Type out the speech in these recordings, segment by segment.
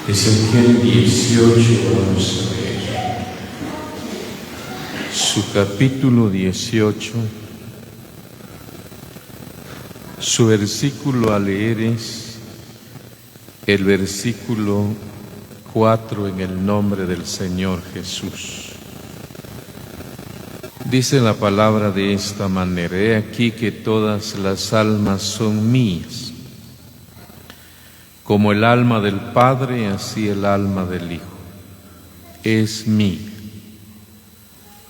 Ezequiel 18 vamos a ver. Su capítulo 18, su versículo a leer es el versículo 4 en el nombre del Señor Jesús. Dice la palabra de esta manera: he aquí que todas las almas son mías. Como el alma del Padre, así el alma del Hijo es mía.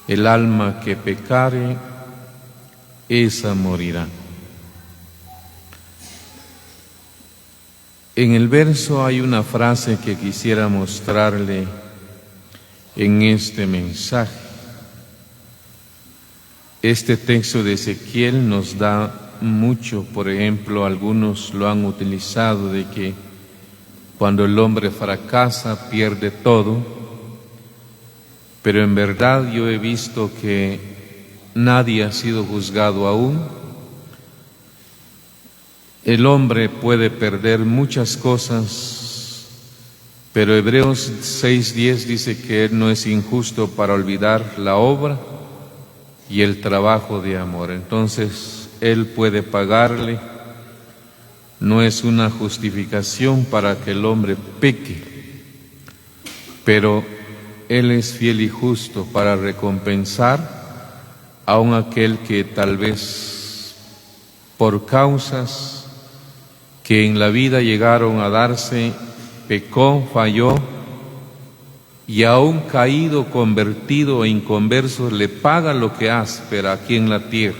El alma que pecare, esa morirá. En el verso hay una frase que quisiera mostrarle en este mensaje. Este texto de Ezequiel nos da mucho, por ejemplo, algunos lo han utilizado, de que cuando el hombre fracasa pierde todo, pero en verdad yo he visto que nadie ha sido juzgado aún. El hombre puede perder muchas cosas, pero Hebreos 6:10 dice que Él no es injusto para olvidar la obra y el trabajo de amor. Entonces Él puede pagarle. No es una justificación para que el hombre peque, pero Él es fiel y justo para recompensar a un aquel que tal vez por causas que en la vida llegaron a darse, pecó, falló, y aún caído, convertido e inconverso, le paga lo que hace, pero aquí en la tierra.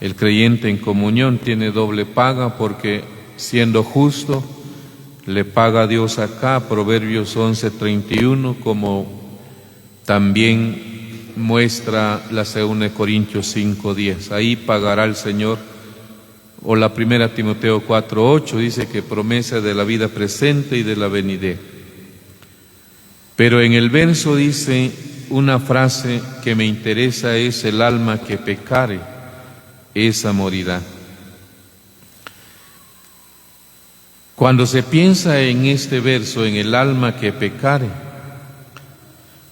El creyente en comunión tiene doble paga, porque siendo justo, le paga a Dios acá, Proverbios 11:31, como también muestra la 2 Corintios 5:10. Ahí pagará el Señor. O la 1 Timoteo 4:8 dice que promesa de la vida presente y de la venidera. Pero en el verso dice una frase que me interesa, es el alma que pecare, esa morirá. Cuando se piensa en este verso, en el alma que pecare,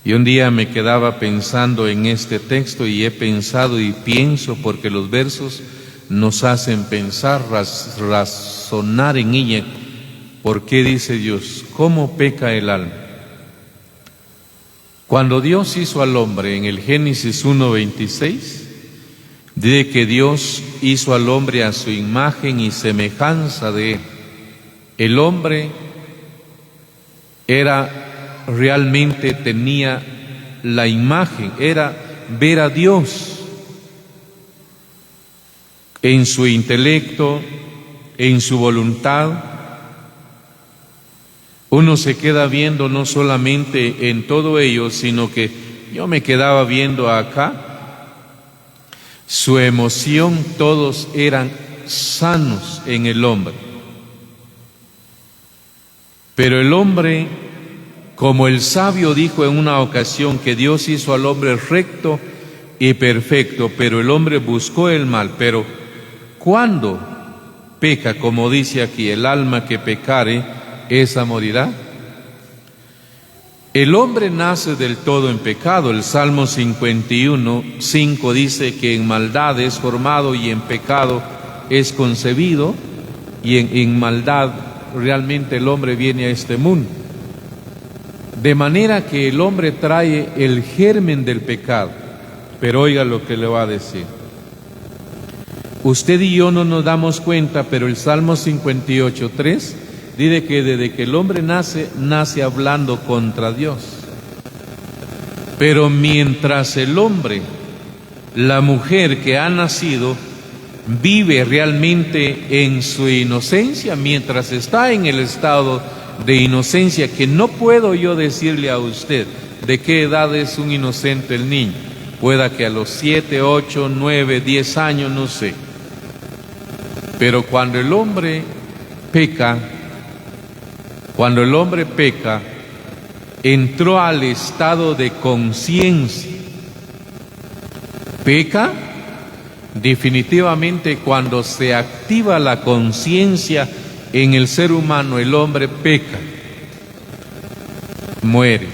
y un día me quedaba pensando en este texto, y he pensado y pienso, porque los versos nos hacen pensar, razonar en ella. ¿Por qué dice Dios? ¿Cómo peca el alma? Cuando Dios hizo al hombre en el Génesis 1:26, dice que Dios hizo al hombre a su imagen y semejanza de él. El hombre realmente tenía la imagen, era ver a Dios en su intelecto, en su voluntad. Uno se queda viendo no solamente en todo ello, sino que yo me quedaba viendo acá, su emoción, todos eran sanos en el hombre. Pero el hombre, como el sabio dijo en una ocasión, que Dios hizo al hombre recto y perfecto, pero el hombre buscó el mal. Pero ¿cuándo peca? Como dice aquí, el alma que pecare, esa morirá. El hombre nace del todo en pecado. El Salmo 51:5 dice que en maldad es formado y en pecado es concebido, y en maldad realmente el hombre viene a este mundo. De manera que el hombre trae el germen del pecado. Pero oiga lo que le va a decir. Usted y yo no nos damos cuenta, pero el Salmo 58:3 dice que desde que el hombre nace hablando contra Dios. Pero mientras el hombre, la mujer que ha nacido, vive realmente en su inocencia, mientras está en el estado de inocencia, que no puedo yo decirle a usted de qué edad es un inocente el niño. Pueda que a los 7, 8, 9, 10 años, no sé. Pero cuando el hombre peca, entró al estado de conciencia. Peca definitivamente cuando se activa la conciencia en el ser humano el hombre peca, muere.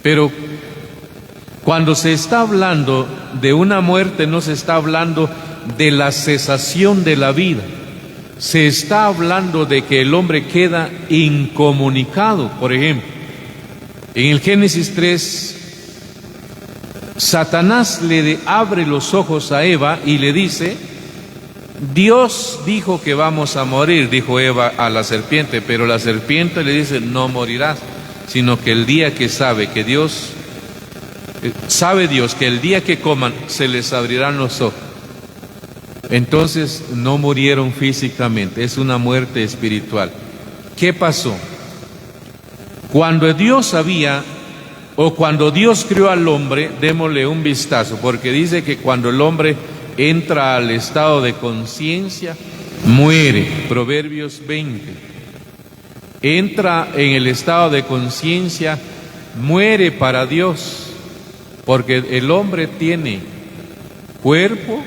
Pero cuando se está hablando de una muerte, no se está hablando de la cesación de la vida. Se está hablando de que el hombre queda incomunicado. Por ejemplo, en el Génesis 3, Satanás le abre los ojos a Eva y le dice: Dios dijo que vamos a morir, dijo Eva a la serpiente, pero la serpiente le dice: no morirás, sino que el día que sabe Dios que el día que coman se les abrirán los ojos. Entonces no murieron físicamente, es una muerte espiritual. ¿Qué pasó? Cuando Dios creó al hombre, démosle un vistazo, porque dice que cuando el hombre entra al estado de conciencia, muere. Proverbios 20. Entra en el estado de conciencia, muere para Dios, porque el hombre tiene cuerpo,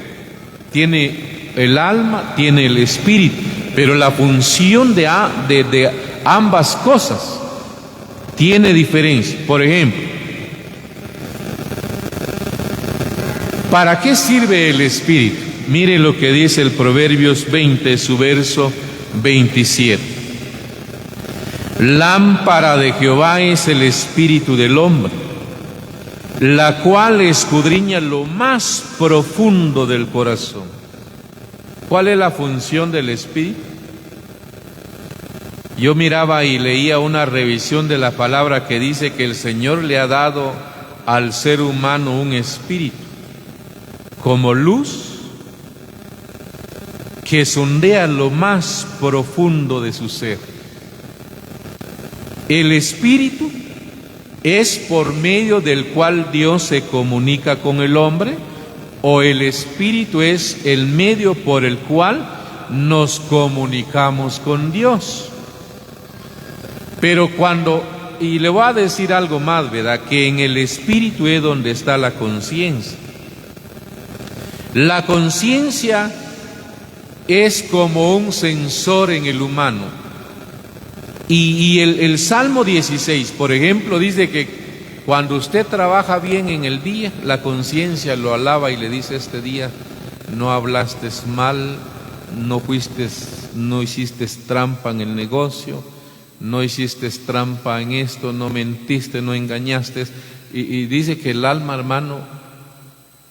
tiene el alma, tiene el espíritu, pero la función de ambas cosas tiene diferencia. Por ejemplo, ¿para qué sirve el espíritu? Mire lo que dice el Proverbios 20, su verso 27. Lámpara de Jehová es el espíritu del hombre, la cual escudriña lo más profundo del corazón. ¿Cuál es la función del espíritu? Yo miraba y leía una revisión de la palabra que dice que el Señor le ha dado al ser humano un espíritu como luz que sondea lo más profundo de su ser. El espíritu es por medio del cual Dios se comunica con el hombre, o el espíritu es el medio por el cual nos comunicamos con Dios. Pero y le voy a decir algo más, ¿verdad? Que en el espíritu es donde está la conciencia. La conciencia es como un sensor en el humano. Y el Salmo 16, por ejemplo, dice que cuando usted trabaja bien en el día, la conciencia lo alaba y le dice: este día no hablaste mal, no hiciste trampa en el negocio, no hiciste trampa en esto, no mentiste, no engañaste. Y dice que el alma, hermano,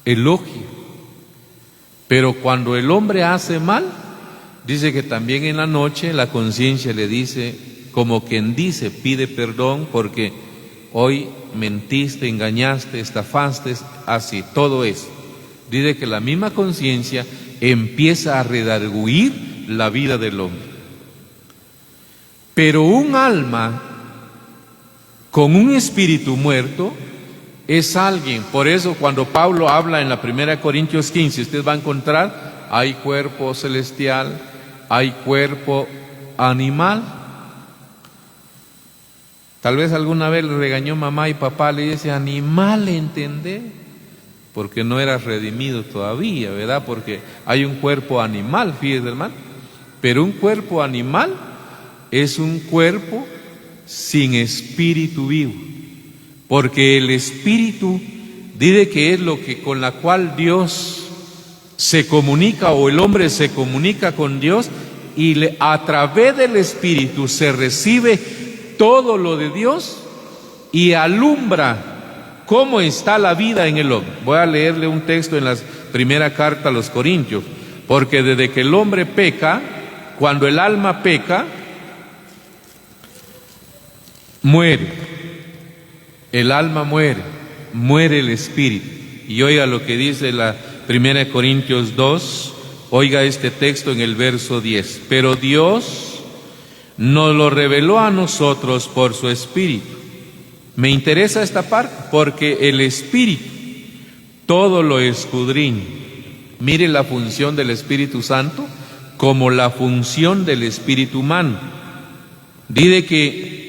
elogia. Pero cuando el hombre hace mal, dice que también en la noche la conciencia le dice, como quien dice, pide perdón porque hoy mentiste, engañaste, estafaste, así, todo eso. Dice que la misma conciencia empieza a redarguir la vida del hombre. Pero un alma con un espíritu muerto es alguien. Por eso cuando Pablo habla en la 1 Corintios 15, usted va a encontrar, hay cuerpo celestial, hay cuerpo animal. Tal vez alguna vez le regañó mamá y papá, le dice: animal, ¿entendés? Porque no eras redimido todavía, ¿verdad? Porque hay un cuerpo animal, fíjese, hermano. Pero un cuerpo animal es un cuerpo sin espíritu vivo. Porque el espíritu dice que es lo que con la cual Dios se comunica, o el hombre se comunica con Dios, y a través del espíritu se recibe todo lo de Dios y alumbra cómo está la vida en el hombre. Voy a leerle un texto en la primera carta a los Corintios, porque desde que el hombre peca, cuando el alma peca, muere, el alma muere el espíritu. Y oiga lo que dice la 1 Corintios 2, oiga este texto en el verso 10. Pero Dios nos lo reveló a nosotros por su espíritu. Me interesa esta parte porque el espíritu todo lo escudriña. Mire la función del Espíritu Santo como la función del espíritu humano. Dice que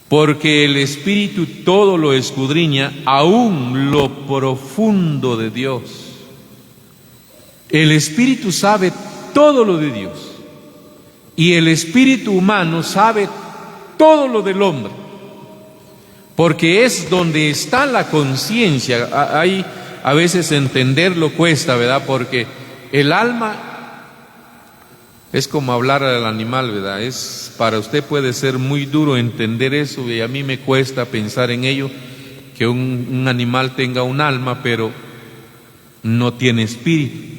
porque el espíritu todo lo escudriña, aún lo profundo de Dios. El espíritu sabe todo lo de Dios y el espíritu humano sabe todo lo del hombre, porque es donde está la conciencia. Hay a veces entenderlo cuesta, ¿verdad? Porque el alma es como hablar al animal, ¿verdad? Para usted puede ser muy duro entender eso, y a mí me cuesta pensar en ello, que un animal tenga un alma, pero no tiene espíritu.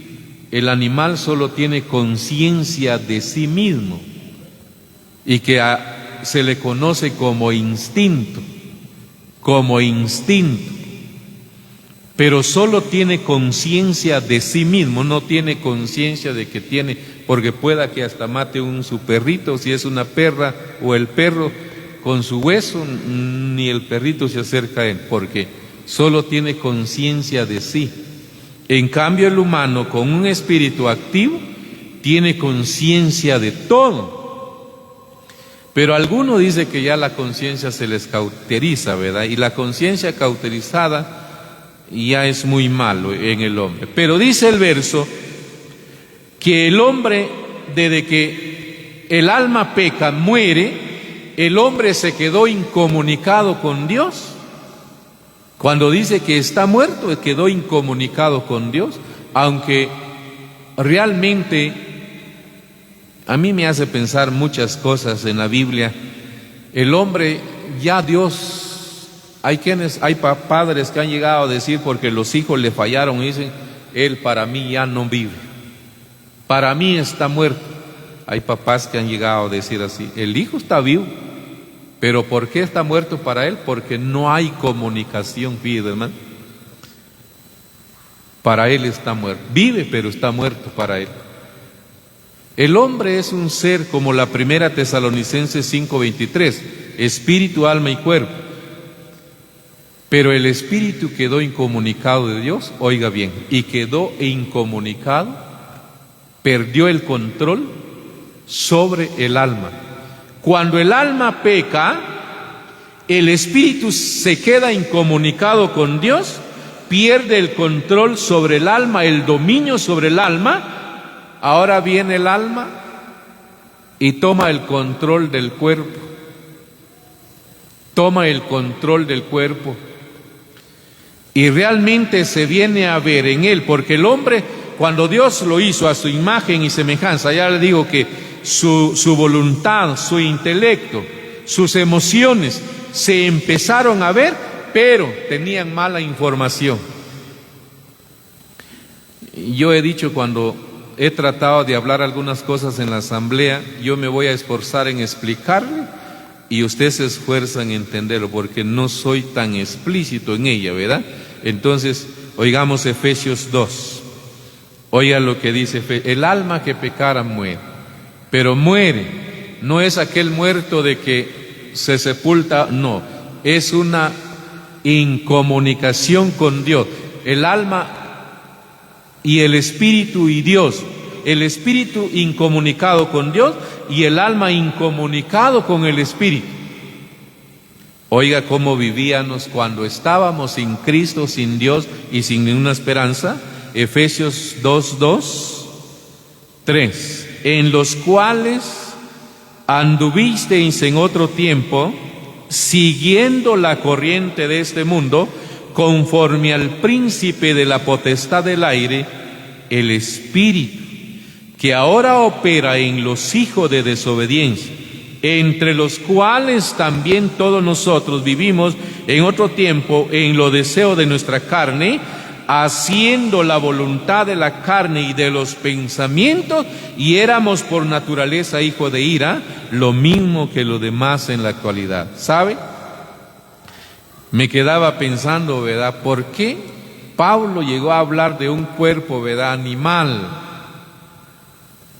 El animal solo tiene conciencia de sí mismo, y que se le conoce como instinto, pero solo tiene conciencia de sí mismo, no tiene conciencia de que tiene, porque pueda que hasta mate su perrito, si es una perra, o el perro con su hueso, ni el perrito se acerca a él, porque solo tiene conciencia de sí. En cambio, el humano con un espíritu activo tiene conciencia de todo. Pero alguno dice que ya la conciencia se les cauteriza, ¿verdad? Y la conciencia cauterizada ya es muy malo en el hombre. Pero dice el verso que el hombre, desde que el alma peca, muere, el hombre se quedó incomunicado con Dios. Cuando dice que está muerto, quedó incomunicado con Dios, aunque realmente a mí me hace pensar muchas cosas en la Biblia. El hombre, ya Dios, hay padres que han llegado a decir, porque los hijos le fallaron, y dicen, él para mí ya no vive, para mí está muerto. Hay papás que han llegado a decir así, el hijo está vivo, pero ¿por qué está muerto para él? Porque no hay comunicación, fíjate, hermano. Para él está muerto, vive pero está muerto para él. El hombre es un ser como la primera Tesalonicenses 5:23, espíritu, alma y cuerpo. Pero el espíritu quedó incomunicado de Dios, oiga bien, y quedó incomunicado, perdió el control sobre el alma. Cuando el alma peca, el espíritu se queda incomunicado con Dios, pierde el control sobre el alma, el dominio sobre el alma. Ahora viene el alma y toma el control del cuerpo, y realmente se viene a ver en él, porque el hombre, cuando Dios lo hizo a su imagen y semejanza, ya le digo que su voluntad, su intelecto, sus emociones se empezaron a ver, pero tenían mala información. Yo he dicho, cuando he tratado de hablar algunas cosas en la asamblea, yo me voy a esforzar en explicarle y usted se esfuerza en entenderlo, porque no soy tan explícito en ella, ¿verdad? Entonces, oigamos Efesios 2. Oiga lo que dice: el alma que pecara muere, pero muere, no es aquel muerto de que se sepulta, no, es una incomunicación con Dios. El alma y el espíritu y Dios, el espíritu incomunicado con Dios y el alma incomunicado con el espíritu. Oiga cómo vivíamos cuando estábamos sin Cristo, sin Dios y sin ninguna esperanza. Efesios 2:2, 3, en los cuales anduvisteis en otro tiempo, siguiendo la corriente de este mundo, conforme al príncipe de la potestad del aire, el espíritu, que ahora opera en los hijos de desobediencia, entre los cuales también todos nosotros vivimos en otro tiempo en los deseos de nuestra carne, haciendo la voluntad de la carne y de los pensamientos, y éramos por naturaleza hijos de ira, lo mismo que los demás en la actualidad. ¿Sabe? Me quedaba pensando, ¿verdad? ¿Por qué Pablo llegó a hablar de un cuerpo, ¿verdad?, animal?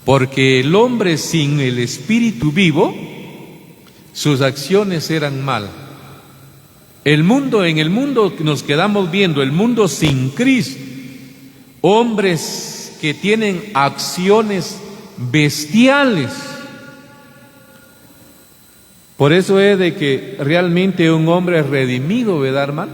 Porque el hombre sin el espíritu vivo, sus acciones eran mal. En el mundo que nos quedamos viendo, el mundo sin Cristo, hombres que tienen acciones bestiales. Por eso es de que realmente un hombre redimido, ¿verdad, hermano?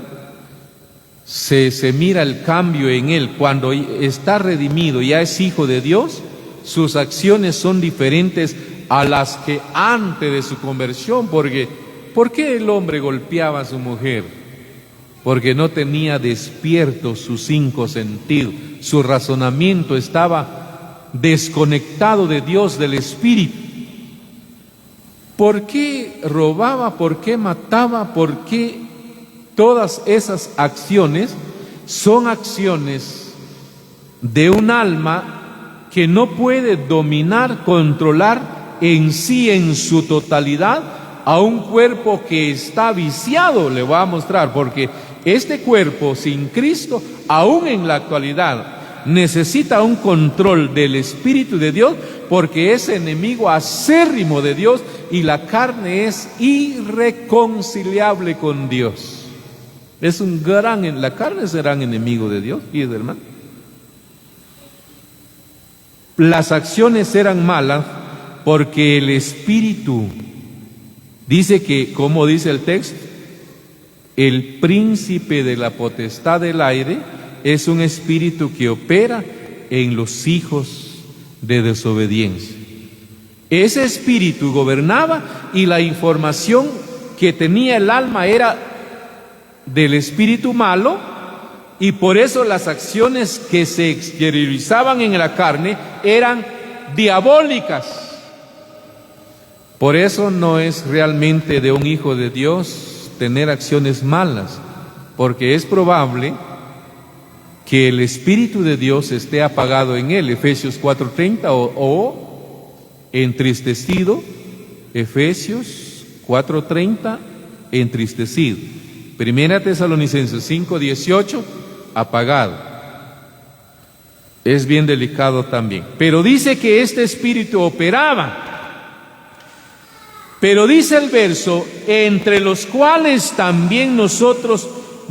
se mira el cambio en él. Cuando está redimido, ya es hijo de Dios, sus acciones son diferentes a las que antes de su conversión. Porque, ¿por qué el hombre golpeaba a su mujer? Porque no tenía despiertos sus 5 sentidos. Su razonamiento estaba desconectado de Dios, del Espíritu. ¿Por qué robaba? ¿Por qué mataba? ¿Por qué? Todas esas acciones son acciones de un alma que no puede dominar, controlar en sí, en su totalidad, a un cuerpo que está viciado. Le voy a mostrar, porque este cuerpo sin Cristo, aún en la actualidad, necesita un control del Espíritu de Dios, porque es enemigo acérrimo de Dios y la carne es irreconciliable con Dios. Es la carne es un gran enemigo de Dios, y hermano. Las acciones eran malas porque el Espíritu dice que, como dice el texto, el príncipe de la potestad del aire es un espíritu que opera en los hijos de desobediencia. Ese espíritu gobernaba y la información que tenía el alma era del espíritu malo, y por eso las acciones que se exteriorizaban en la carne eran diabólicas. Por eso no es realmente de un hijo de Dios tener acciones malas, porque es probable que el Espíritu de Dios esté apagado en él, Efesios 4:30, o entristecido, Efesios 4:30, entristecido. Primera Tesalonicenses 5:18, apagado. Es bien delicado también. Pero dice que este espíritu operaba. Pero dice el verso, entre los cuales también nosotros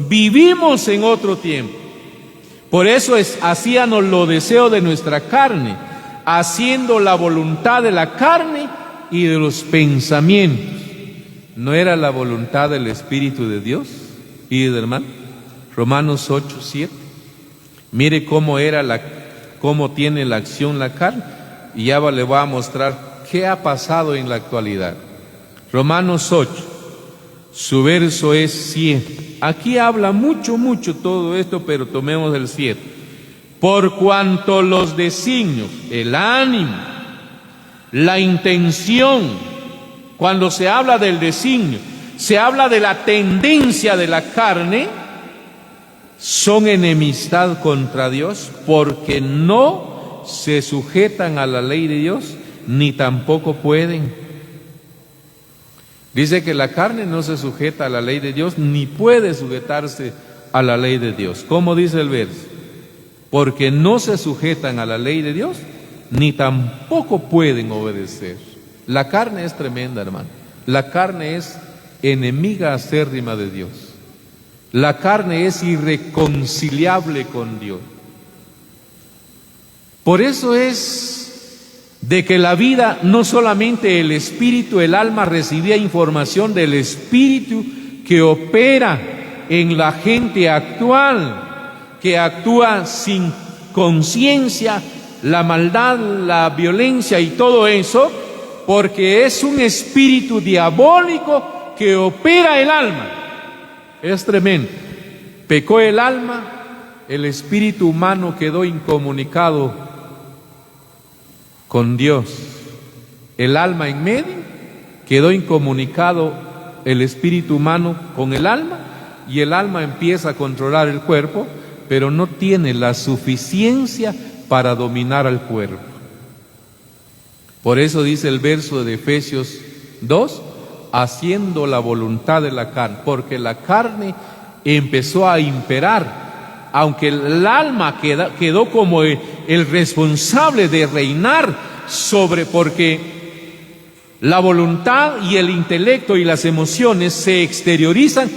vivimos en otro tiempo. Por eso hacíamos los deseos de nuestra carne, haciendo la voluntad de la carne y de los pensamientos. ¿No era la voluntad del Espíritu de Dios? Y hermano, Romanos 8:7. Mire cómo tiene la acción la carne, y ya le voy a mostrar qué ha pasado en la actualidad. Romanos 8, su verso es 7. Aquí habla mucho todo esto, pero tomemos el 7. Por cuanto los designios, el ánimo, la intención, cuando se habla del designio, se habla de la tendencia de la carne, son enemistad contra Dios, porque no se sujetan a la ley de Dios, ni tampoco pueden. Dice que la carne no se sujeta a la ley de Dios, ni puede sujetarse a la ley de Dios. ¿Cómo dice el verso? Porque no se sujetan a la ley de Dios, ni tampoco pueden obedecer. La carne es tremenda, hermano. La carne es enemiga acérrima de Dios. La carne es irreconciliable con Dios. Por eso es de que la vida, no solamente el espíritu, el alma recibía información del espíritu que opera en la gente actual, que actúa sin conciencia, la maldad, la violencia y todo eso, porque es un espíritu diabólico que opera el alma. Es tremendo. Pecó el alma, el espíritu humano quedó incomunicado con Dios. El alma en medio, quedó incomunicado el espíritu humano con el alma, y el alma empieza a controlar el cuerpo, pero no tiene la suficiencia para dominar al cuerpo. Por eso dice el verso de Efesios 2, haciendo la voluntad de la carne, porque la carne empezó a imperar, aunque el alma quedó como el responsable de reinar sobre, porque la voluntad y el intelecto y las emociones se exteriorizan,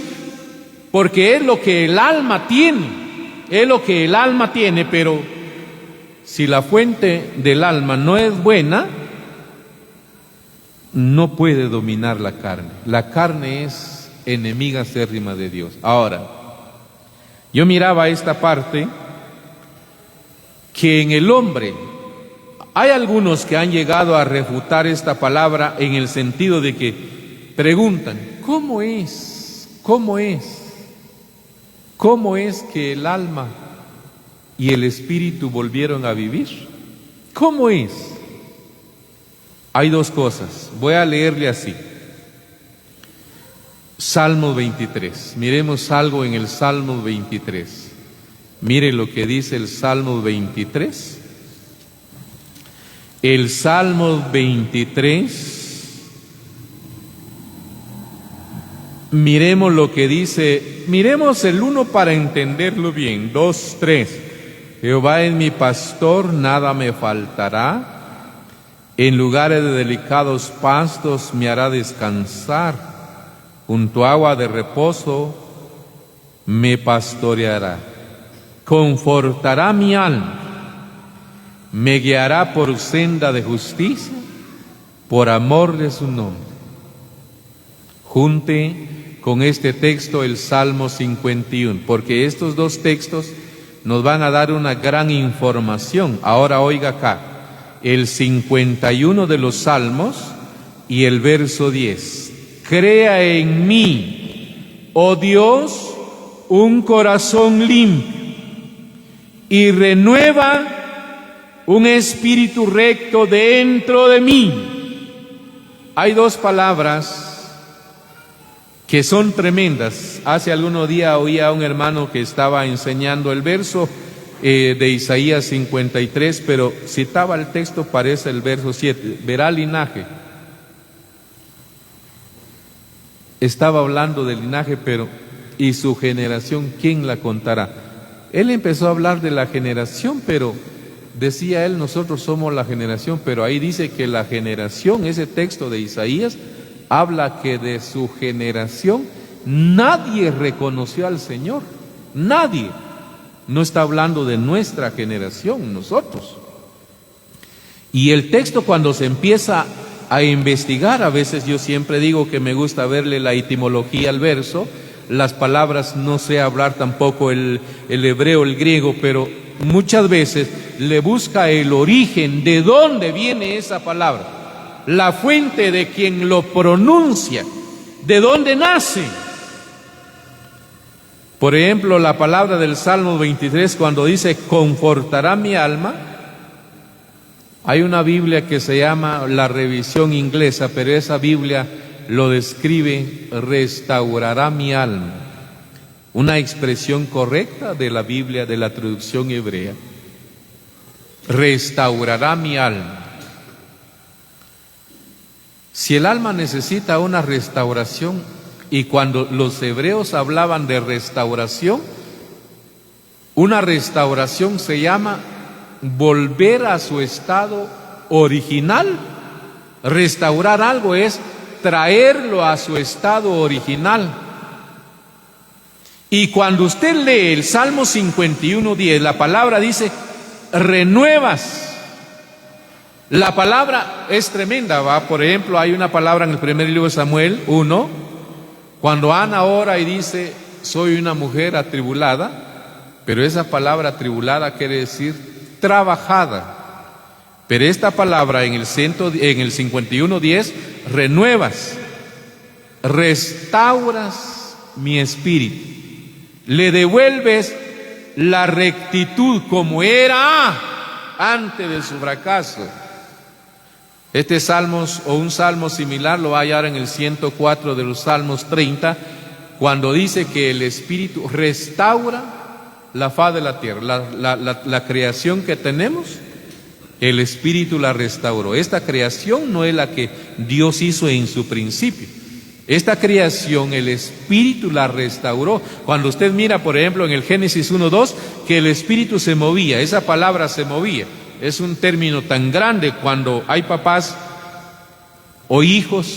porque es lo que el alma tiene, pero si la fuente del alma no es buena, no puede dominar la carne. La carne es enemiga acérrima de Dios. Ahora, Yo miraba esta parte, que en el hombre, hay algunos que han llegado a refutar esta palabra en el sentido de que preguntan, ¿cómo es? ¿Cómo es? ¿Cómo es que el alma y el espíritu volvieron a vivir? ¿Cómo es? Hay dos cosas, voy a leerle así. Salmo 23, miremos algo en el Salmo 23. Mire lo que dice el Salmo 23. El Salmo 23, miremos lo que dice, miremos el 1 para entenderlo bien, 2, 3. Jehová es mi pastor, nada me faltará, en lugares de delicados pastos me hará descansar, junto a agua de reposo me pastoreará, confortará mi alma. Me guiará por senda de justicia, por amor de su nombre. Junte con este texto el Salmo 51, porque estos dos textos nos van a dar una gran información. Ahora oiga acá, el 51 de los Salmos y el verso 10. Crea en mí, oh Dios, un corazón limpio y renueva un espíritu recto dentro de mí. Hay dos palabras que son tremendas. Hace algunos días oía a un hermano que estaba enseñando el verso de Isaías 53, pero citaba el texto, parece el verso 7. Verá linaje. Estaba hablando del linaje, pero ¿y su generación quién la contará? Él empezó a hablar de la generación, pero decía él, nosotros somos la generación, pero ahí dice que la generación, ese texto de Isaías, habla que de su generación nadie reconoció al Señor, nadie. No está hablando de nuestra generación, nosotros. Y el texto cuando se empieza a investigar, a veces yo siempre digo que me gusta verle la etimología al verso, las palabras, no sé hablar tampoco el hebreo, el griego, pero muchas veces le busca el origen, de dónde viene esa palabra, la fuente de quien lo pronuncia, de dónde nace. Por ejemplo, la palabra del Salmo 23 cuando dice confortará mi alma, hay una Biblia que se llama la revisión inglesa, pero esa Biblia lo describe restaurará mi alma, una expresión correcta de la Biblia, de la traducción hebrea. Restaurará mi alma. Si el alma necesita una restauración, y cuando los hebreos hablaban de restauración, una restauración se llama volver a su estado original. Restaurar algo es traerlo a su estado original. Y cuando usted lee el Salmo 51:10, la palabra dice renuevas. La palabra es tremenda, ¿va? Por ejemplo, hay una palabra en el primer libro de Samuel 1, cuando Ana ora y dice soy una mujer atribulada, pero esa palabra atribulada quiere decir trabajada. Pero esta palabra en el 51:10, renuevas, restauras mi espíritu, le devuelves la rectitud como era antes de su fracaso. Este salmos o un salmo similar lo va a hallar en el 104 de los Salmos 30, cuando dice que el Espíritu restaura la faz de la tierra, la creación que tenemos. El Espíritu la restauró. Esta creación no es la que Dios hizo en su principio. Esta creación, el Espíritu la restauró. Cuando usted mira, por ejemplo, en el Génesis 1:2, que el Espíritu se movía, esa palabra se movía. Es un término tan grande cuando hay papás o hijos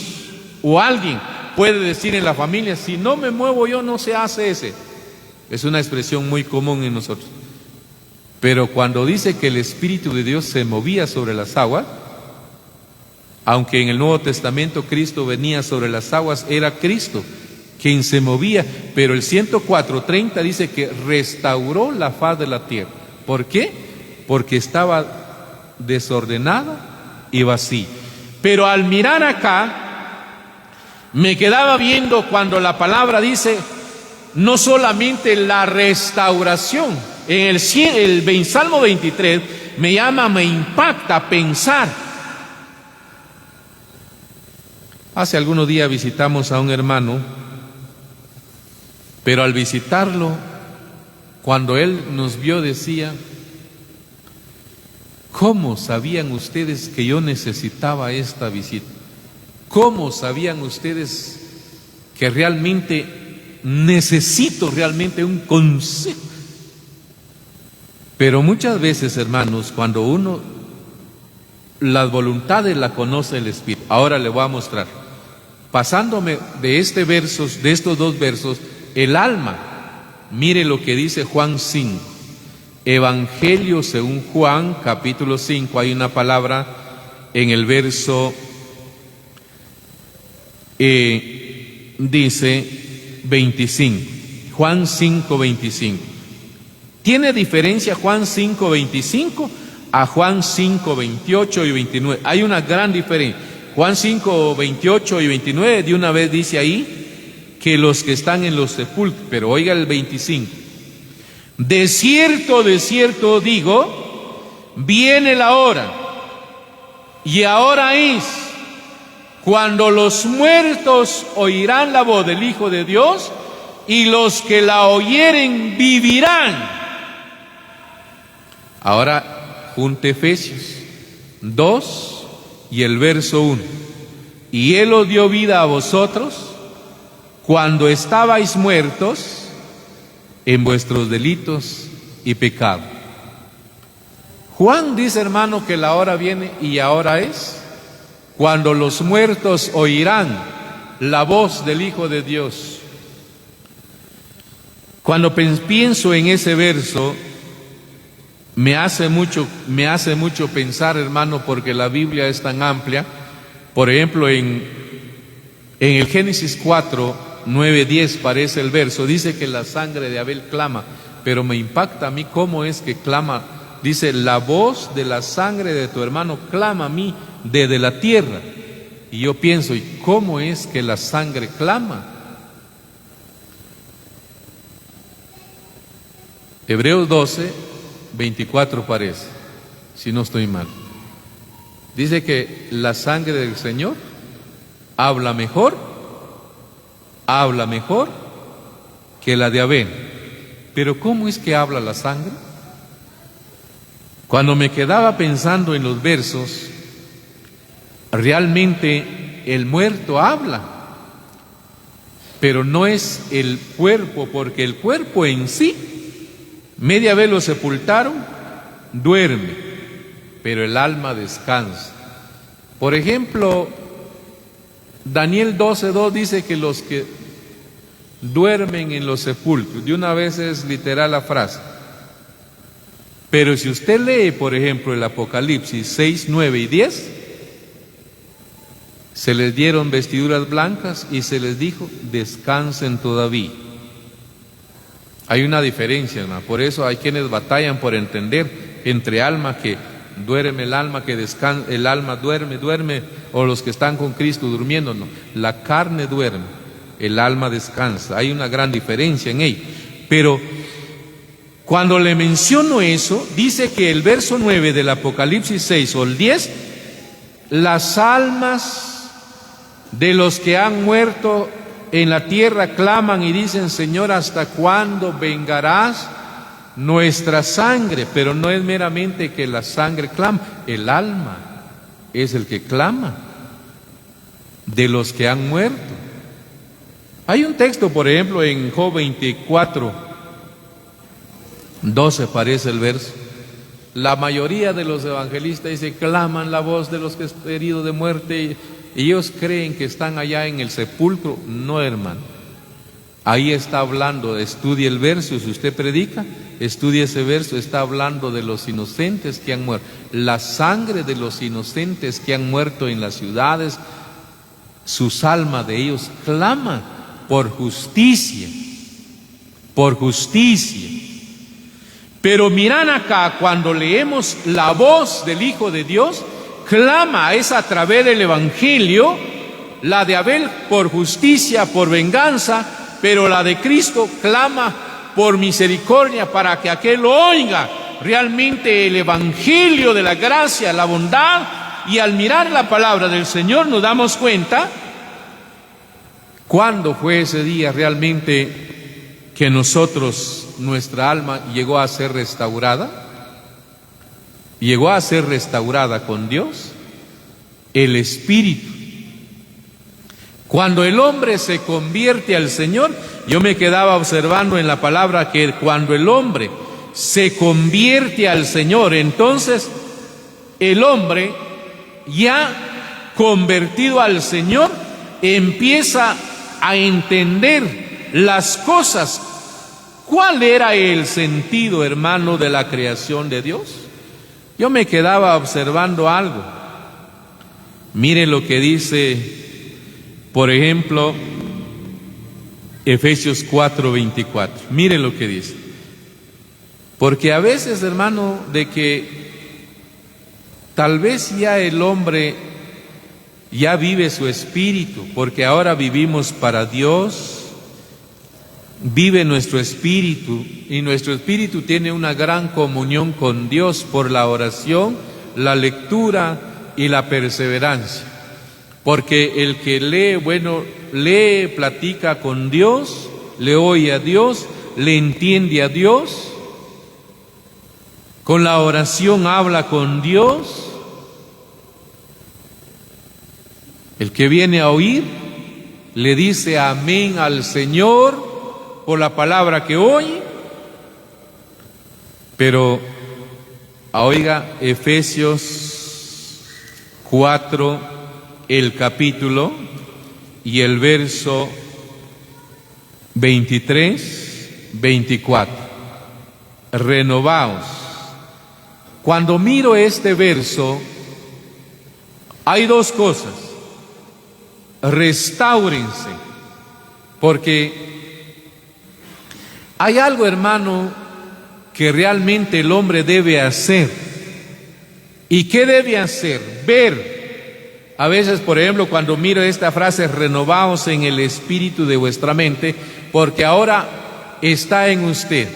o alguien puede decir en la familia, si no me muevo yo no se hace ese. Es una expresión muy común en nosotros. Pero cuando dice que el Espíritu de Dios se movía sobre las aguas, aunque en el Nuevo Testamento Cristo venía sobre las aguas, era Cristo quien se movía, pero el 104:30 dice que restauró la faz de la tierra. ¿Por qué? Porque estaba desordenada y vacía. Pero al mirar acá, me quedaba viendo cuando la palabra dice no solamente la restauración. En el Salmo 23 me impacta pensar. Hace algunos días visitamos a un hermano, pero al visitarlo, cuando él nos vio decía: ¿cómo sabían ustedes que yo necesitaba esta visita? ¿Cómo sabían ustedes que realmente necesito un consejo? Pero muchas veces, hermanos, cuando uno las voluntades la conoce el Espíritu. Ahora le voy a mostrar. Pasándome de estos dos versos, el alma, mire lo que dice Juan 5. Evangelio según Juan, capítulo 5, hay una palabra en el verso, dice 25. Juan 5:25. ¿Tiene diferencia Juan 5:25 a Juan 5:28 y 29? Hay una gran diferencia. Juan 5:28 y 29 de una vez dice ahí que los que están en los sepulcros, pero oiga el 25. De cierto digo, viene la hora, y ahora es, cuando los muertos oirán la voz del Hijo de Dios, y los que la oyeren vivirán. Ahora junte Efesios 2 y el verso 1. Y Él os dio vida a vosotros cuando estabais muertos en vuestros delitos y pecados. Juan dice, hermano, que la hora viene y ahora es cuando los muertos oirán la voz del Hijo de Dios. Cuando pienso en ese verso, me hace mucho pensar, hermano, porque la Biblia es tan amplia. Por ejemplo, en el Génesis 4:9-10 parece el verso, dice que la sangre de Abel clama, pero me impacta a mí cómo es que clama. Dice, la voz de la sangre de tu hermano clama a mí desde la tierra. Y yo pienso, ¿y cómo es que la sangre clama? Hebreos 12:24 parece, si no estoy mal. Dice que la sangre del Señor habla mejor que la de Abel. Pero ¿cómo es que habla la sangre? Cuando me quedaba pensando en los versos, realmente el muerto habla, pero no es el cuerpo, porque el cuerpo en sí, media vez lo sepultaron, duerme, pero el alma descansa. Por ejemplo, Daniel 12:2 dice que los que duermen en los sepulcros, de una vez es literal la frase. Pero si usted lee, por ejemplo, el Apocalipsis 6:9 y 10, se les dieron vestiduras blancas y se les dijo, descansen todavía. Hay una diferencia, hermano. Por eso hay quienes batallan por entender entre alma que duerme, el alma que descansa, el alma duerme, o los que están con Cristo durmiendo. No, la carne duerme, el alma descansa. Hay una gran diferencia en ello. Pero cuando le menciono eso, dice que el verso 9 del Apocalipsis 6 o el 10, las almas de los que han muerto en la tierra claman y dicen, Señor, ¿hasta cuándo vengarás nuestra sangre? Pero no es meramente que la sangre clama, el alma es el que clama de los que han muerto. Hay un texto, por ejemplo, en Job 24:12 parece el verso. La mayoría de los evangelistas dice, claman la voz de los que están heridos de muerte, y ellos creen que están allá en el sepulcro. No, hermano, ahí está hablando, estudie el verso. Si usted predica, estudie ese verso, está hablando de los inocentes que han muerto. La sangre de los inocentes que han muerto en las ciudades, sus almas de ellos claman por justicia, por justicia. Pero miran acá, cuando leemos la voz del Hijo de Dios, clama, es a través del Evangelio, la de Abel por justicia, por venganza, pero la de Cristo clama por misericordia, para que aquel oiga realmente el Evangelio de la gracia, la bondad. Y al mirar la palabra del Señor nos damos cuenta cuándo fue ese día realmente que nosotros, nuestra alma llegó a ser restaurada. Llegó a ser restaurada con Dios, el Espíritu. Cuando el hombre se convierte al Señor, yo me quedaba observando en la palabra que cuando el hombre se convierte al Señor, entonces el hombre ya convertido al Señor empieza a entender las cosas. ¿Cuál era el sentido, hermano, de la creación de Dios? Yo me quedaba observando algo. Mire lo que dice, por ejemplo, Efesios 4:24. Mire lo que dice. Porque a veces, hermano, de que tal vez ya el hombre ya vive su espíritu, porque ahora vivimos para Dios, vive nuestro espíritu, y nuestro espíritu tiene una gran comunión con Dios por la oración, la lectura y la perseverancia. Porque el que lee, bueno, lee, platica con Dios, le oye a Dios, le entiende a Dios, con la oración habla con Dios. El que viene a oír le dice amén al Señor por la palabra que oye. Pero oiga, Efesios 4, el capítulo y el verso 23, 24. Renovaos. Cuando miro este verso, hay dos cosas. Restáurense, porque hay algo, hermano, que realmente el hombre debe hacer. ¿Y qué debe hacer? Ver. A veces, por ejemplo, cuando miro esta frase, renovaos en el espíritu de vuestra mente, porque ahora está en usted.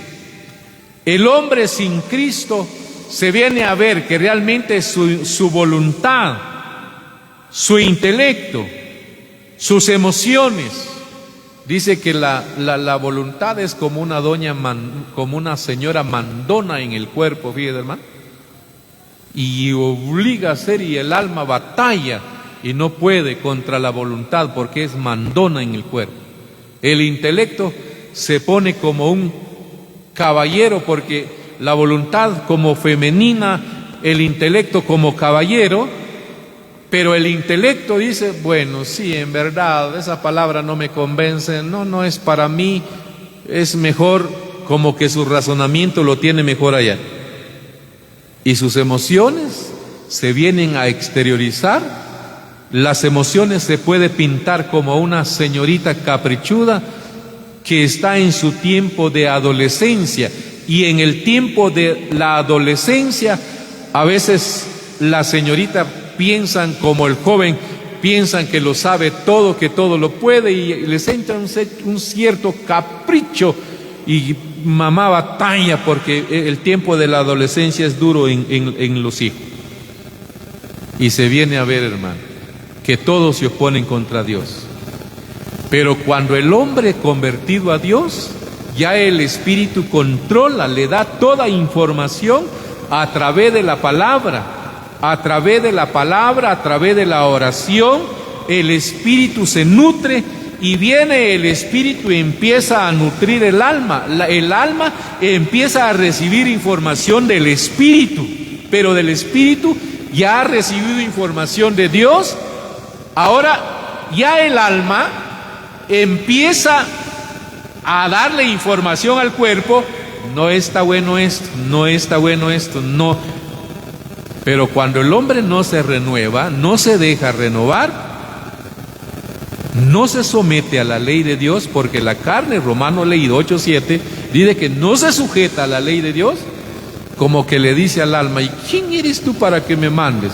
El hombre sin Cristo se viene a ver que realmente su voluntad, su intelecto, sus emociones, dice que la voluntad es como una como una señora mandona en el cuerpo, fíjate, hermano, y obliga a hacer, y el alma batalla y no puede contra la voluntad porque es mandona en el cuerpo. El intelecto se pone como un caballero, porque la voluntad como femenina, el intelecto como caballero. Pero el intelecto dice, bueno, sí, en verdad, esa palabra no me convence, no es para mí, es mejor, como que su razonamiento lo tiene mejor allá. Y sus emociones se vienen a exteriorizar. Las emociones se puede pintar como una señorita caprichuda que está en su tiempo de adolescencia. Y en el tiempo de la adolescencia, a veces la señorita piensan como el joven, piensan que lo sabe todo, que todo lo puede, y les entra un cierto capricho y mamá batalla, porque el tiempo de la adolescencia es duro en los hijos. Y se viene a ver, hermano, que todos se oponen contra Dios. Pero cuando el hombre convertido a Dios, ya el Espíritu controla, le da toda información a través de la palabra. A través de la palabra, a través de la oración, el Espíritu se nutre, y viene el Espíritu y empieza a nutrir el alma. El alma empieza a recibir información del Espíritu, pero del Espíritu ya ha recibido información de Dios. Ahora ya el alma empieza a darle información al cuerpo. No está bueno esto, no está bueno esto, no. Pero cuando el hombre no se renueva, no se deja renovar, no se somete a la ley de Dios, porque la carne, Romano leído 8:7, dice que no se sujeta a la ley de Dios, como que le dice al alma: ¿y quién eres tú para que me mandes?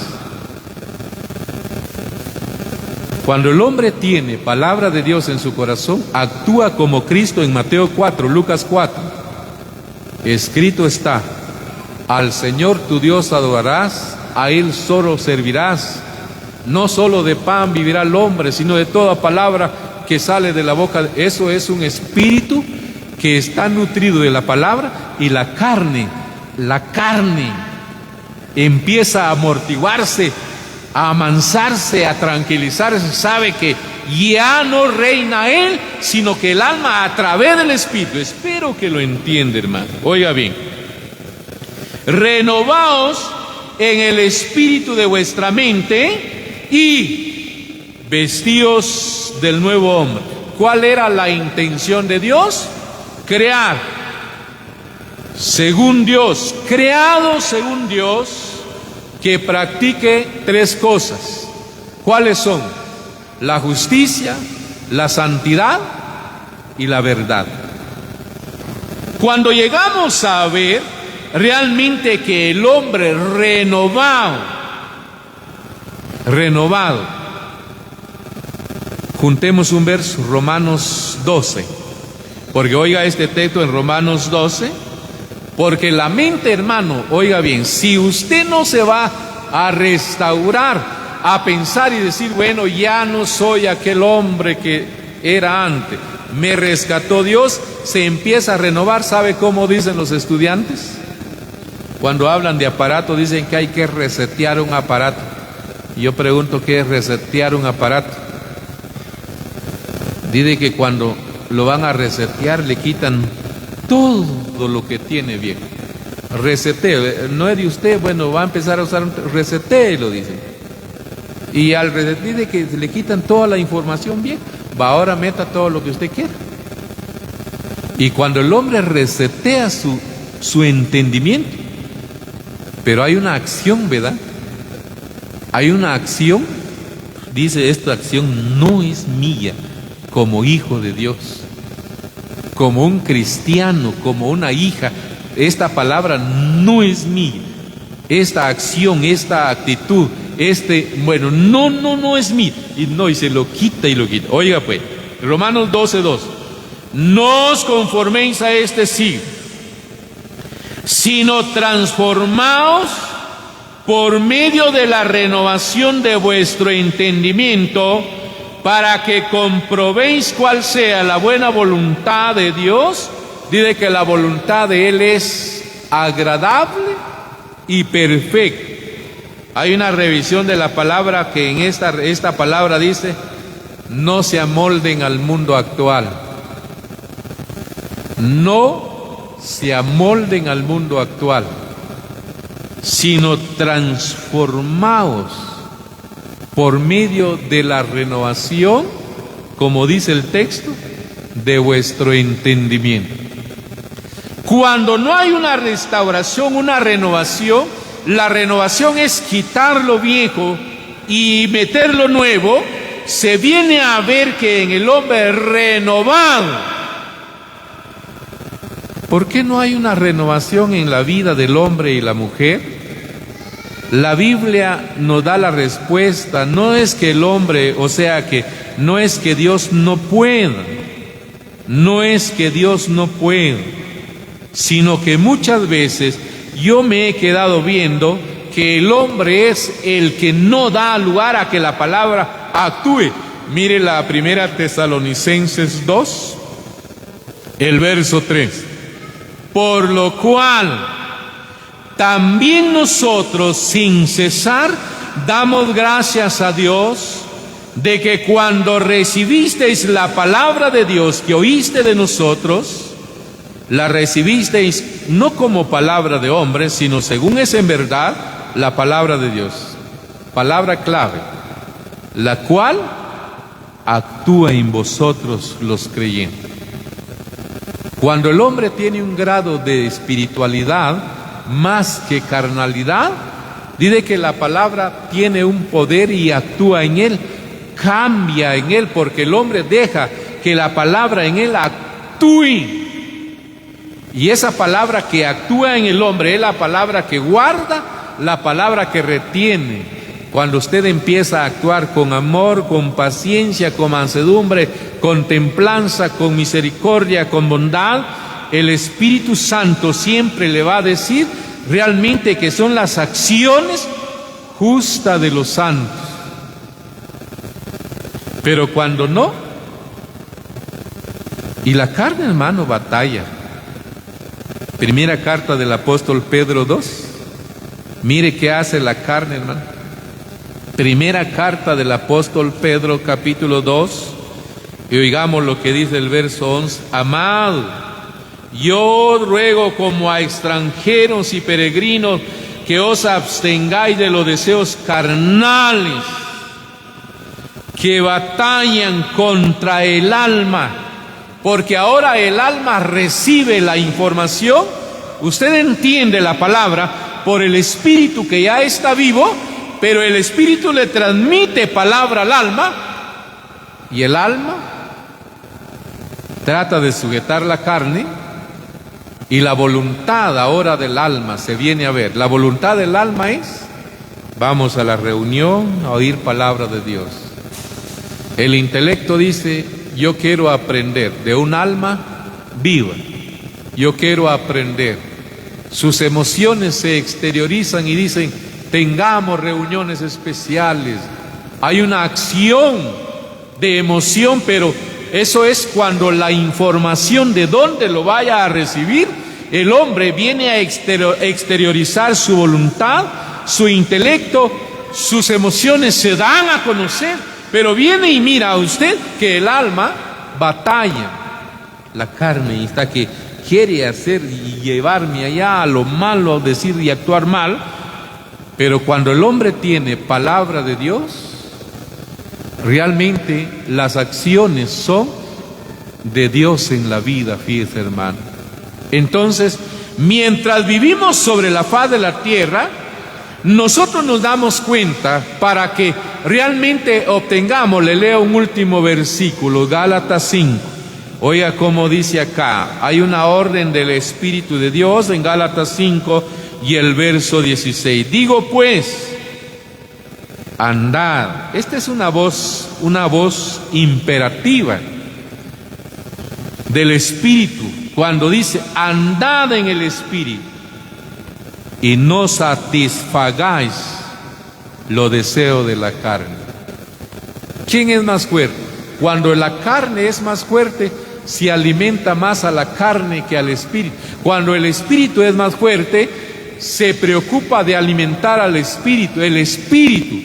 Cuando el hombre tiene palabra de Dios en su corazón, actúa como Cristo en Mateo 4, Lucas 4. Escrito está: al Señor tu Dios adorarás, a Él solo servirás. No solo de pan vivirá el hombre, sino de toda palabra que sale de la boca. Eso es un espíritu que está nutrido de la palabra, y la carne empieza a amortiguarse, a amansarse, a tranquilizarse. Sabe que ya no reina Él, sino que el alma a través del Espíritu. Espero que lo entienda, hermano. Oiga bien: renovaos en el espíritu de vuestra mente y vestíos del nuevo hombre. ¿Cuál era la intención de Dios? Crear según Dios, creado según Dios, que practique tres cosas. ¿Cuáles son? La justicia, la santidad y la verdad. Cuando llegamos a ver realmente que el hombre renovado, juntemos un verso, Romanos 12, porque oiga este texto en Romanos 12, porque la mente, hermano, oiga bien, si usted no se va a restaurar, a pensar y decir: bueno, ya no soy aquel hombre que era antes, me rescató Dios, se empieza a renovar. ¿Sabe cómo dicen los estudiantes? Cuando hablan de aparato, dicen que hay que resetear un aparato. Y yo pregunto: ¿qué es resetear un aparato? Dice que cuando lo van a resetear, le quitan todo lo que tiene viejo. Reseteo, no es de usted, bueno, va a empezar a usar un reseteo, dicen. Y al resetear, dice que le quitan toda la información vieja. Va, ahora meta todo lo que usted quiera. Y cuando el hombre resetea su entendimiento, pero hay una acción, ¿verdad? Hay una acción, dice: esta acción no es mía como hijo de Dios, como un cristiano, como una hija. Esta palabra no es mía, esta acción, esta actitud, no es mía. Y se lo quita y lo quita. Oiga pues, Romanos 12:2: no os conforméis a este siglo, sino transformaos por medio de la renovación de vuestro entendimiento, para que comprobéis cuál sea la buena voluntad de Dios. Dice que la voluntad de Él es agradable y perfecta. Hay una revisión de la palabra que en esta palabra dice: no se amolden al mundo actual. No se amolden al mundo actual, sino transformaos por medio de la renovación, como dice el texto, de vuestro entendimiento. Cuando no hay una restauración, una renovación, la renovación es quitar lo viejo y meter lo nuevo. Se viene a ver que en el hombre renovado. ¿Por qué no hay una renovación en la vida del hombre y la mujer? La Biblia nos da la respuesta. No es que el hombre, no es que Dios no pueda, sino que muchas veces yo me he quedado viendo que el hombre es el que no da lugar a que la palabra actúe. Mire la primera Tesalonicenses 2, el verso 3. Por lo cual también nosotros sin cesar damos gracias a Dios de que cuando recibisteis la palabra de Dios que oíste de nosotros, la recibisteis no como palabra de hombre, sino según es en verdad la palabra de Dios. Palabra clave, la cual actúa en vosotros los creyentes. Cuando el hombre tiene un grado de espiritualidad más que carnalidad, dice que la palabra tiene un poder y actúa en él. cambia en él, porque el hombre deja que la palabra en él actúe. Y esa palabra que actúa en el hombre es la palabra que guarda, la palabra que retiene. Cuando usted empieza a actuar con amor, con paciencia, con mansedumbre, con templanza, con misericordia, con bondad, el Espíritu Santo siempre le va a decir realmente que son las acciones justas de los santos. Pero cuando no, y la carne, hermano, batalla. Primera carta del apóstol Pedro 2. Mire qué hace la carne, hermano. Primera carta del apóstol Pedro, capítulo 2. Y oigamos lo que dice el verso 11. Amado, yo ruego como a extranjeros y peregrinos que os abstengáis de los deseos carnales que batallan contra el alma, porque ahora el alma recibe la información. Usted entiende la palabra por el Espíritu que ya está vivo, pero el Espíritu le transmite palabra al alma, y el alma trata de sujetar la carne, y la voluntad ahora del alma se viene a ver. La voluntad del alma es: vamos a la reunión a oír palabra de Dios. El intelecto dice: yo quiero aprender de un alma viva, yo quiero aprender. Sus emociones se exteriorizan y dicen: tengamos reuniones especiales. Hay una acción de emoción, pero eso es cuando la información de dónde lo vaya a recibir, el hombre viene a exteriorizar su voluntad, su intelecto, sus emociones se dan a conocer, pero viene y mira a usted que el alma batalla, la carne está que quiere hacer y llevarme allá a lo malo, decir y actuar mal. Pero cuando el hombre tiene palabra de Dios, realmente las acciones son de Dios en la vida, fíjese, hermano. Entonces, mientras vivimos sobre la faz de la tierra, nosotros nos damos cuenta, para que realmente obtengamos, le leo un último versículo, Gálatas 5. Oiga cómo dice acá, hay una orden del Espíritu de Dios en Gálatas 5 y el verso 16. Digo pues, andad. Esta es una voz imperativa del Espíritu, cuando dice: andad en el Espíritu y no satisfagáis los deseos de la carne. ¿Quién es más fuerte? Cuando la carne es más fuerte, se alimenta más a la carne que al Espíritu. Cuando el Espíritu es más fuerte, se preocupa de alimentar al Espíritu. El Espíritu,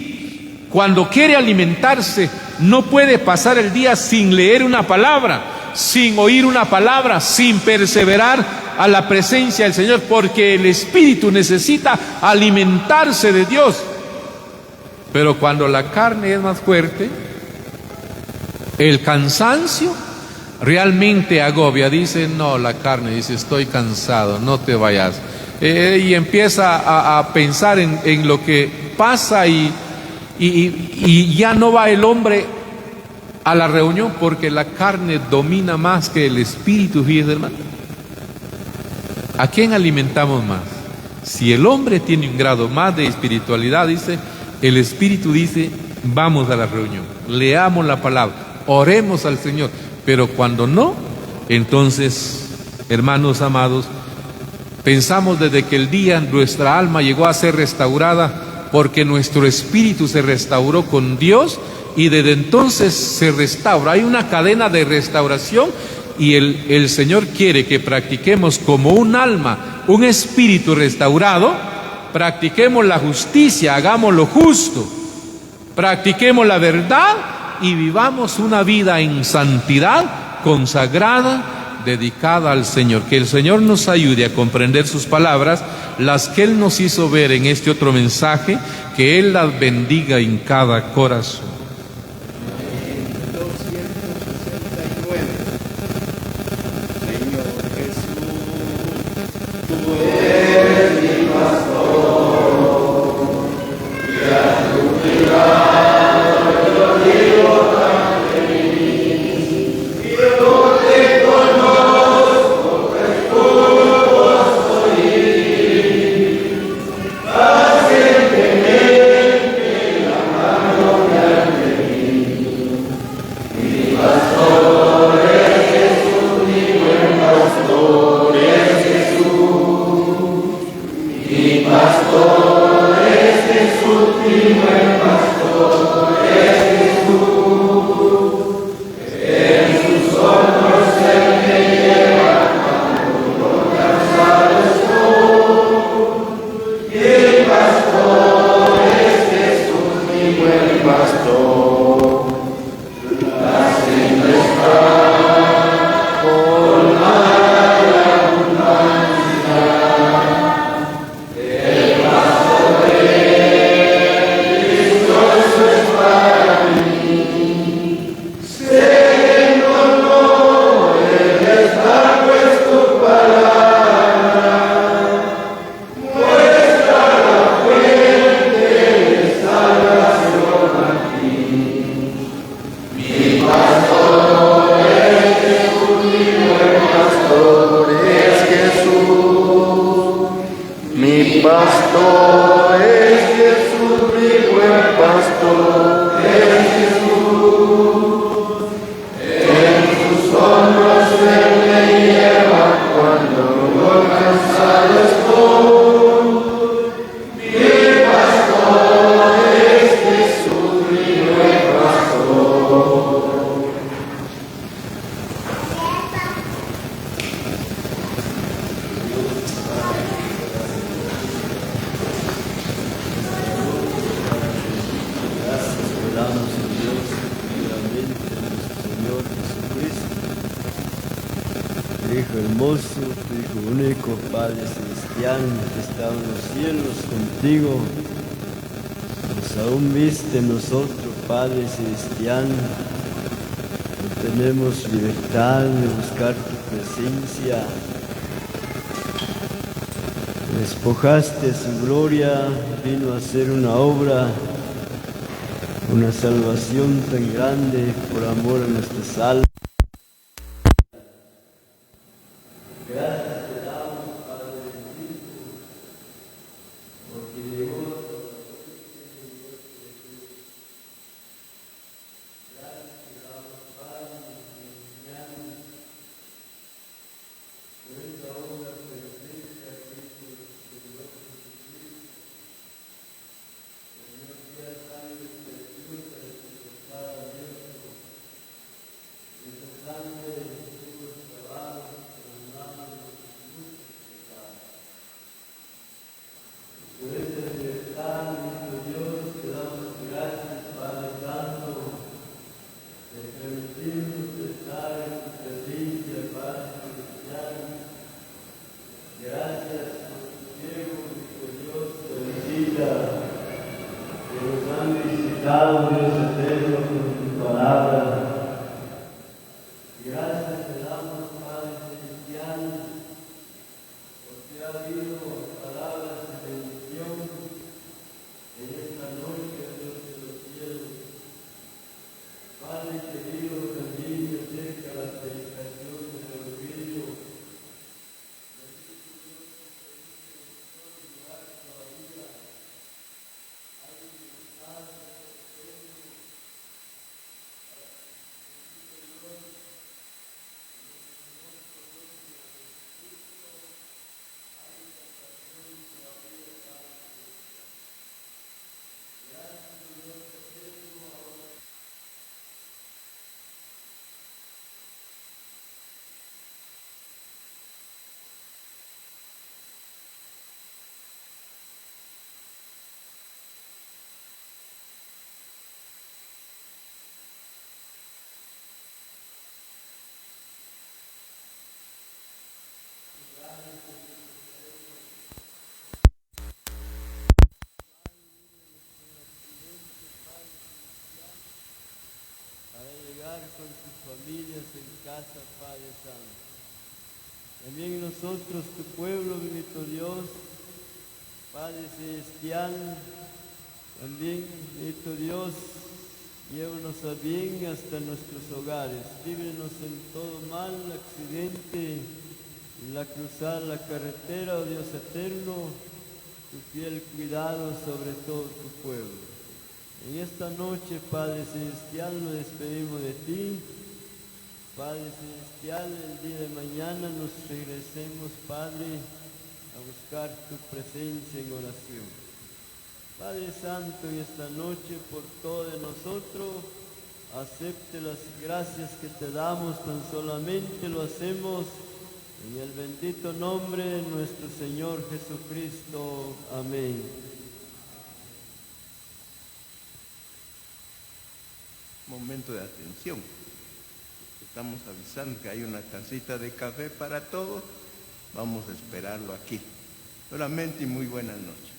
cuando quiere alimentarse, no puede pasar el día sin leer una palabra, sin oír una palabra, sin perseverar a la presencia del Señor, porque el Espíritu necesita alimentarse de Dios. Pero cuando la carne es más fuerte, el cansancio realmente agobia. Dice: no, la carne dice: estoy cansado, no te vayas. Y empieza a pensar en lo que pasa, y ya no va el hombre a la reunión, porque la carne domina más que el Espíritu, fíjese, hermano. ¿A quién alimentamos más? Si el hombre tiene un grado más de espiritualidad, dice, el Espíritu dice: vamos a la reunión, leamos la palabra, oremos al Señor. Pero cuando no, entonces, hermanos amados, pensamos desde que el día nuestra alma llegó a ser restaurada, porque nuestro espíritu se restauró con Dios, y desde entonces se restaura. Hay una cadena de restauración, y el Señor quiere que practiquemos como un alma, un espíritu restaurado. Practiquemos la justicia, hagamos lo justo, practiquemos la verdad y vivamos una vida en santidad, consagrada, dedicada al Señor. Que el Señor nos ayude a comprender sus palabras, las que Él nos hizo ver en este otro mensaje, que Él las bendiga en cada corazón. Yo digo primeramente nuestro Señor Jesucristo, tu Hijo hermoso, tu Hijo único, Padre celestial, que está en los cielos contigo, nos aún viste nosotros, Padre celestial, no tenemos libertad de buscar tu presencia. Despojaste su gloria, vino a hacer una obra, una salvación tan grande por amor a nuestras almas. Gracias te damos, Padre bendito, porque llegó a gracias te damos, Padre, cristiano, por esta obra perfecta que hizo el Señor Jesucristo. Señor, ya sangre preciosa de tu costado abierto, de esa sangre estuvo excavado, perdonando nuestros pecados. Por esa libertad, nuestro Dios, te damos gracias, Padre Santo, de permitirnos estar en tu presencia, Padre celestial. Gracias por tu ciego, nuestro Dios, te visita, que nos han visitado, Dios eterno, con tu palabra. Gracias te damos, Padre celestial, porque ha habido palabras de bendición en esta noche, Dios de los cielos. Padre querido, también acerca de las predicaciones del Evangelio. Para llegar con sus familias en casa, Padre Santo. También nosotros, tu pueblo, bendito Dios, Padre celestial, también, bendito Dios, llévanos a bien hasta nuestros hogares, líbranos en todo mal, accidente, en la cruzar la carretera, oh Dios eterno, tu fiel cuidado sobre todo tu pueblo. En esta noche, Padre celestial, nos despedimos de ti. Padre celestial, el día de mañana nos regresemos, Padre, a buscar tu presencia en oración. Padre Santo, en esta noche, por todo de nosotros, acepte las gracias que te damos, tan solamente lo hacemos en el bendito nombre de nuestro Señor Jesucristo. Amén. Momento de atención. Estamos avisando que hay una tacita de café para todos. Vamos a esperarlo aquí. Solamente y muy buenas noches.